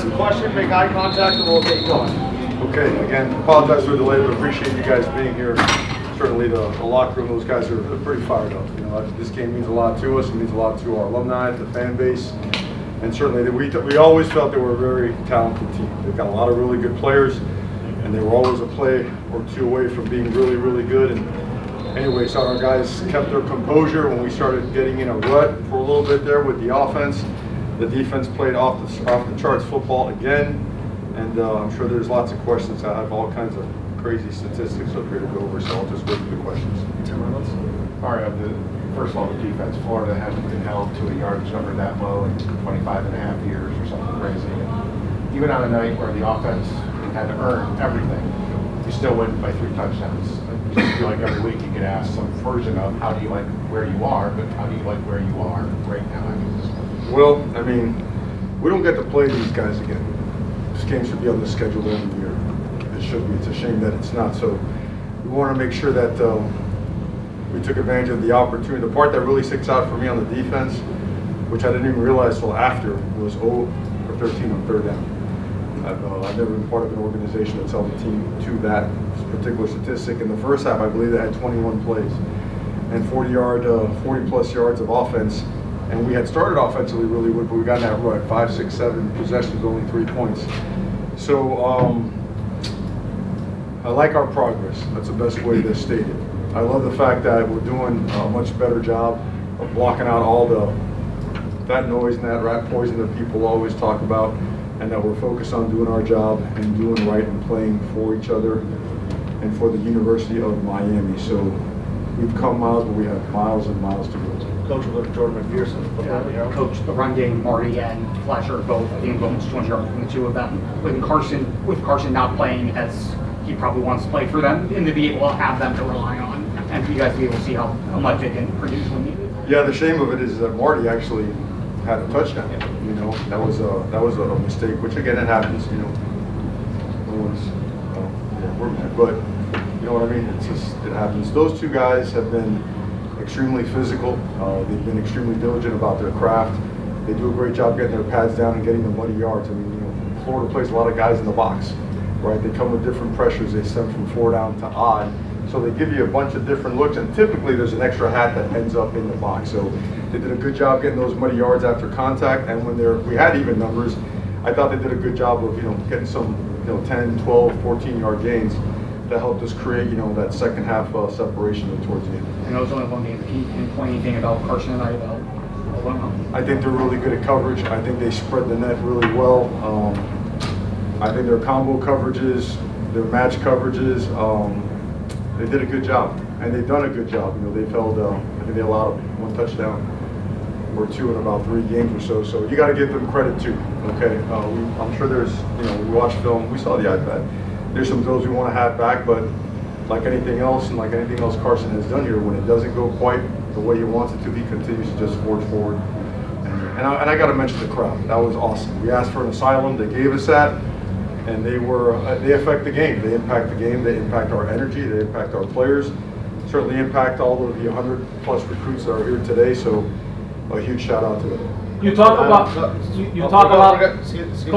ask a question, make eye contact, and we'll get going. Okay, again, apologize for the delay, but appreciate you guys being here. Certainly the locker room, those guys are pretty fired up. You know, this game means a lot to us. It means a lot to our alumni, the fan base, and certainly we always felt they were a very talented team. They've got a lot of really good players, and they were always a play or two away from being really, really good. And anyway, so our guys kept their composure when we started getting in a rut for a little bit there with the offense. The defense played off the charts football again, and I'm sure there's lots of questions. I have all kinds of crazy statistics up here to go over, so I'll just go through the questions. 10 minutes. Mario, first of all, the defense, Florida hasn't been held to a yardage number that low in 25 and a half years or something crazy. And even on a night where the offense had to earn everything, you still win by 3 touchdowns. I just feel like every week you get asked some version of how do you like where you are, but how do you like where you are right now? Well, I mean, we don't get to play these guys again. This game should be on the schedule every year. It should be. It's a shame that it's not. So we want to make sure that we took advantage of the opportunity. The part that really sticks out for me on the defense, which I didn't even realize till after, was 0 for 13 on third down. I've never been part of an organization that's held a team to that particular statistic. In the first half, I believe they had 21 plays and 40 plus yards of offense. And we had started offensively really good, but we got in that rut, 5, 6, 7 possessions, only 3 points. So I like our progress. That's the best way to state it. I love the fact that we're doing a much better job of blocking out all that noise and that rat poison that people always talk about, and that we're focused on doing our job and doing right and playing for each other and for the University of Miami. So we've come miles, but we have miles and miles to go. Coach, we'll go to Jordan McPherson. Coach, the run game, Marty and Fletcher both, I think, almost 200 yards from the two of them. With Carson not playing as he probably wants to play for them, and to be able to have them to rely on, and for you guys to be able to see how much they can produce when needed. Yeah, the shame of it is that Marty actually had a touchdown. You know, that was a mistake, which again it happens. You know, no one's we're mad, but you know what I mean. It's just it happens. Those two guys have been extremely physical. They've been extremely diligent about their craft. They do a great job getting their pads down and getting the muddy yards. I mean, you know, Florida plays a lot of guys in the box, right? They come with different pressures. They send from 4 down to odd. So they give you a bunch of different looks, and typically there's an extra hat that ends up in the box. So they did a good job getting those muddy yards after contact, and when we had even numbers, I thought they did a good job of, you know, getting some, you know, 10, 12, 14-yard gains that helped us create, you know, that second half separation towards the end. I know it's only one game, but can you pinpoint anything about Carson and I about I think they're really good at coverage. I think they spread the net really well. I think their combo coverages, their match coverages, they did a good job, and they've done a good job. You know, they've held. I think they allowed 1 touchdown or 2 in about 3 games or so. So you got to give them credit too. Okay, I'm sure there's, you know, we watched film, we saw the iPad. There's some throws we want to have back, but like anything else, and like anything else Carson has done here, when it doesn't go quite the way he wants it to, he continues to just forge forward. And I got to mention the crowd. That was awesome. We asked for an asylum. They gave us that. And they affect the game. They impact the game. They impact our energy. They impact our players. Certainly impact all of the 100+ recruits that are here today. So a huge shout out to them. You talk about. Excuse me.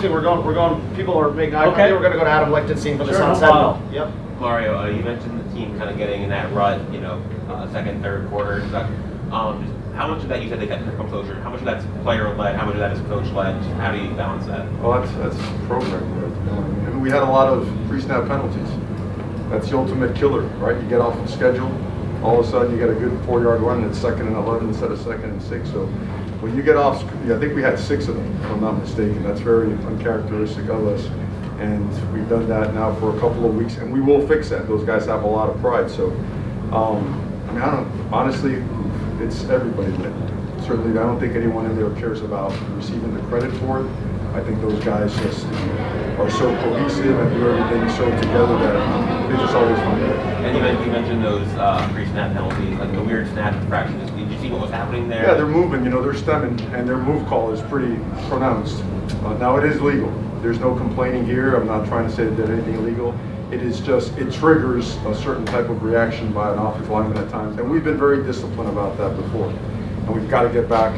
We're going. People are making eye contact. We're going to go to Adam Lichtenstein for the Sun Sentinel. Yep. Mario, you mentioned the team kind of getting in that rut. You know, second, third quarter. How much of that, you said they got composure? How much of that's player-led? How much of that is coach-led? How do you balance that? Well, that's program. I mean, we had a lot of pre-snap penalties. That's the ultimate killer, right? You get off the schedule, all of a sudden you get a good 4-yard run, and it's 2nd and 11 instead of 2nd and 6. So when you get off, I think we had 6 of them, if I'm not mistaken. That's very uncharacteristic of us. And we've done that now for a couple of weeks, and we will fix that. Those guys have a lot of pride. So, I mean, honestly, it's everybody. Certainly, I don't think anyone in there cares about receiving the credit for it. I think those guys just are so cohesive and do everything so together that they just always find it. And you mentioned those pre-snap penalties, like the weird snap infractions. Did you see what was happening there? Yeah, they're moving. You know, they're stemming, and their move call is pretty pronounced. Now, it is legal. There's no complaining here. I'm not trying to say that anything illegal. It is just, it triggers a certain type of reaction by an offensive lineman at times. And we've been very disciplined about that before. And we've got to get back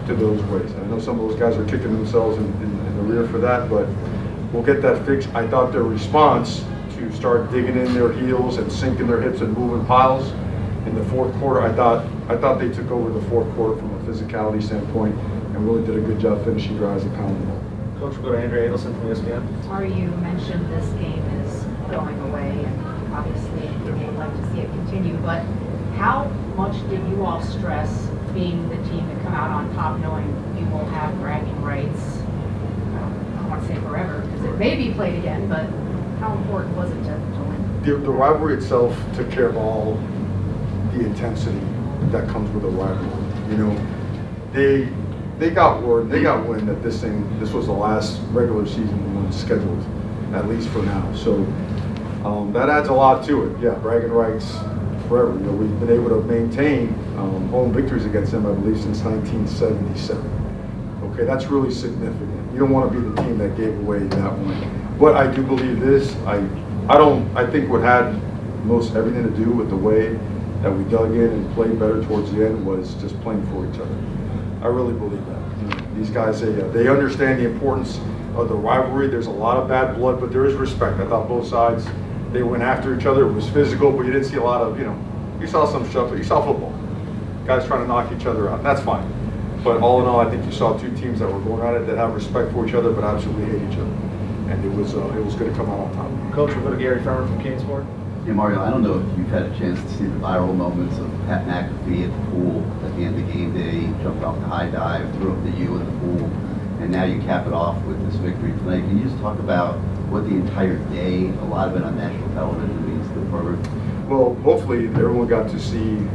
to those ways. I know some of those guys are kicking themselves in the rear for that, but we'll get that fixed. I thought their response to start digging in their heels and sinking their hips and moving piles in the fourth quarter, I thought they took over the fourth quarter from a physicality standpoint and really did a good job finishing drives and pounding the ball. Coach, we'll go to Andrea Adelson from ESPN. Mario, you mentioned this game is going away, and obviously you'd like to see it continue, but how much did you all stress being the team to come out on top, knowing you will have bragging rights, I don't want to say forever, because it may be played again, but how important was it to win? The rivalry itself took care of all the intensity that comes with a rivalry. You know, they got wind that this was the last regular season one scheduled, at least for now. So that adds a lot to it. Yeah, bragging rights forever. You know, we've been able to maintain home victories against them, I believe, since 1977. Okay, that's really significant. You don't want to be the team that gave away that one. But I do believe this. I think what had most everything to do with the way that we dug in and played better towards the end was just playing for each other. I really believe that. You know, these guys, they understand the importance of the rivalry. There's a lot of bad blood, but there is respect. I thought both sides, they went after each other. It was physical, but you didn't see a lot of, you saw some stuff, but you saw football. Guys trying to knock each other out. That's fine. But all in all, I think you saw two teams that were going at it that have respect for each other, but absolutely hate each other. And it was going to come out on top. Coach, we'll go to Gary Farmer from Kane Sport. Yeah, Mario, I don't know if you've had a chance to see the viral moments of Pat McAfee at the pool at the end of game day. He jumped off the high dive, threw up the U in the pool, and now you cap it off with this victory tonight. Can you just talk about what the entire day, a lot of it on national television, means to the program? Well, hopefully everyone got to see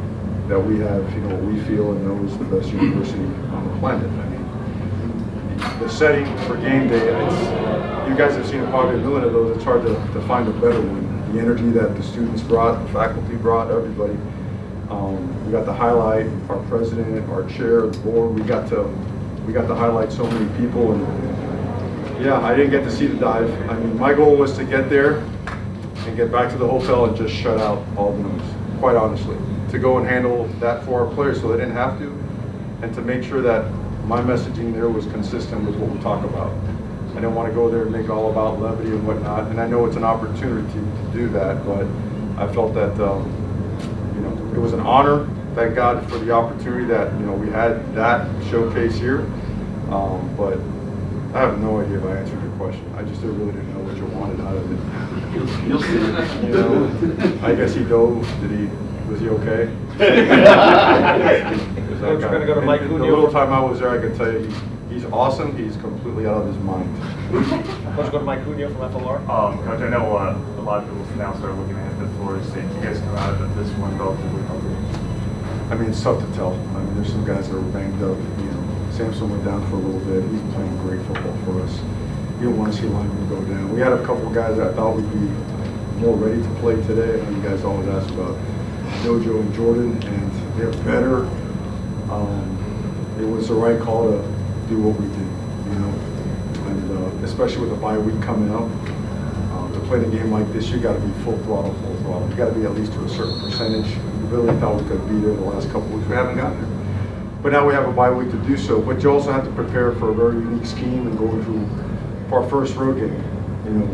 that we have, what we feel and know is the best university on the planet. I mean, the setting for game day, you guys have seen probably a million of those. It's hard to find a better one. The energy that the students brought, the faculty brought, everybody. We got to highlight our president, our chair, the board. We got to highlight so many people, and yeah, I didn't get to see the dive. I mean, my goal was to get there and get back to the hotel and just shut out all the noise. Quite honestly, to go and handle that for our players so they didn't have to, and to make sure that my messaging there was consistent with what we talk about. I didn't want to go there and make all about levity and whatnot, and I know it's an opportunity to do that, but I felt that it was an honor. Thank God for the opportunity that we had that showcase here. But I have no idea if I answered your question. I just really didn't know what you wanted out of it. You'll see. I guess he dove. Was he okay? Coach, we're going to go to Mike The Cuneo. little time I was there, I can tell you, he's awesome. He's completely out of his mind. Coach, go to Mike Cuneo from FLR. Coach, I know a lot of people now start looking ahead to Florida State. You guys come out of this one relatively healthy. I mean, it's tough to tell. I mean, there's some guys that are banged up. Samson went down for a little bit. He's playing great football for us. You don't want to see linemen go down. We had a couple of guys that I thought would be more ready to play today. I know you guys always ask about Jojo and Jordan, and they're better. It was the right call to do what we did, and especially with the bye week coming up. To play the game like this, you got to be full throttle. You got to be at least to a certain percentage. We really thought we could be there the last couple of weeks. We haven't gotten there. But now we have a bye week to do so. But you also have to prepare for a very unique scheme and going through our first road game,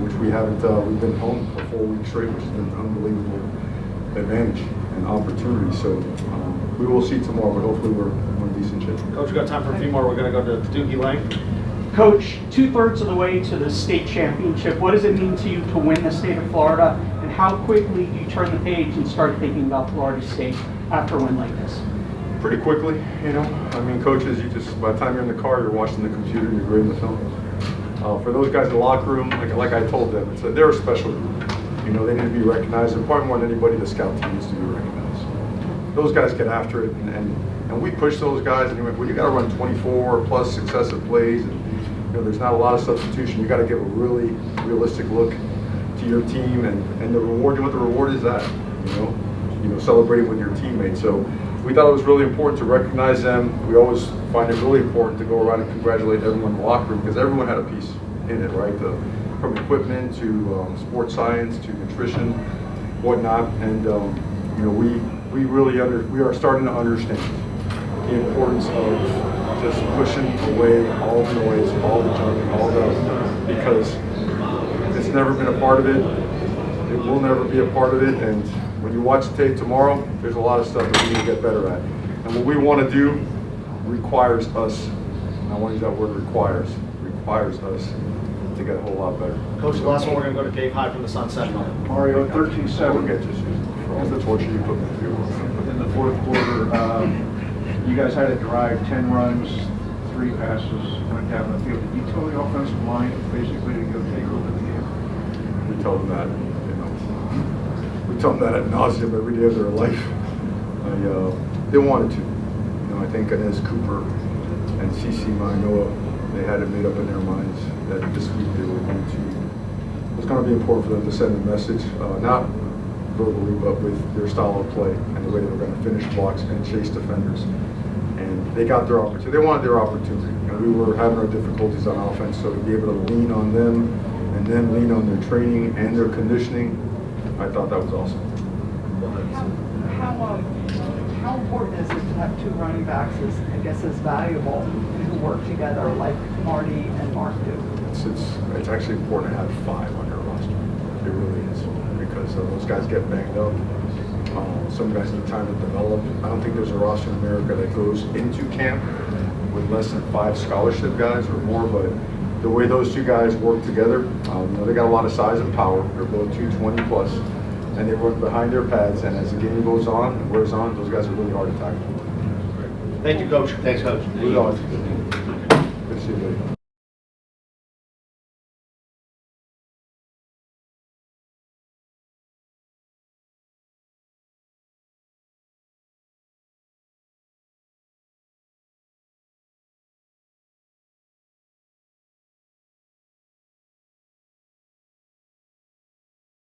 which we haven't. We've been home for 4 weeks straight, which has been an unbelievable advantage and opportunity. So we will see tomorrow, but hopefully we're in decent shape. Coach, we've got time for a few more. We're going to go to Doogie Lang. Coach, 2/3 of the way to the state championship, what does it mean to you to win the state of Florida, and how quickly do you turn the page and start thinking about Florida State after a win like this? Pretty quickly, I mean, coaches, by the time you're in the car, you're watching the computer, you're grading the film. For those guys in the locker room, like I told them, they're a special group. They need to be recognized, and probably more than anybody, the scout team needs to be recognized. Those guys get after it, and we push those guys, and you got to run 24 plus successive plays, and there's not a lot of substitution. You got to give a really realistic look to your team, and the reward. What the reward is that, celebrating with your teammates. So we thought it was really important to recognize them. We always find it really important to go around and congratulate everyone in the locker room because everyone had a piece in it, right? From equipment to sports science to nutrition, whatnot, and we are starting to understand the importance of just pushing away all the noise, all the junk, all the, because it's never been a part of it. It will never be a part of it. And when you watch the tape tomorrow, there's a lot of stuff that we need to get better at. And what we want to do requires us, and I want to use that word requires us to get a whole lot better. Coach, the last one, we're going to go to Dave Hyde from the Sun Sentinel. Mario, Don't 13-7. get just used for all the torture you put in the field. In the fourth quarter, you guys had a drive, 10 runs, 3 passes, went down the field. Did you tell the offensive line basically to go take over the game? We tell them that, we tell them that ad nauseum every day of their life. They wanted to. I think Inez Cooper and CeCe Manoa, they had it made up in their minds that this week they were going to, it was going to be important for them to send a message, not verbally, but with their style of play and the way they were going to finish blocks and chase defenders. And they got their opportunity. They wanted their opportunity. And we were having our difficulties on offense, so to be able to lean on them and then lean on their training and their conditioning, I thought that was awesome. How important is it to have 2 running backs as valuable who work together like Marty and Mark do? It's actually important to have 5 on your roster. It really is, because those guys get banged up. Some guys need time to develop. I don't think there's a roster in America that goes into camp with less than 5 scholarship guys or more, but the way those 2 guys work together, they got a lot of size and power. They're both 220 plus, and they work behind their pads, and as the game goes on and wears on, those guys are really hard to tackle. Thank you, Coach. Thanks, Coach. Good to see you, buddy.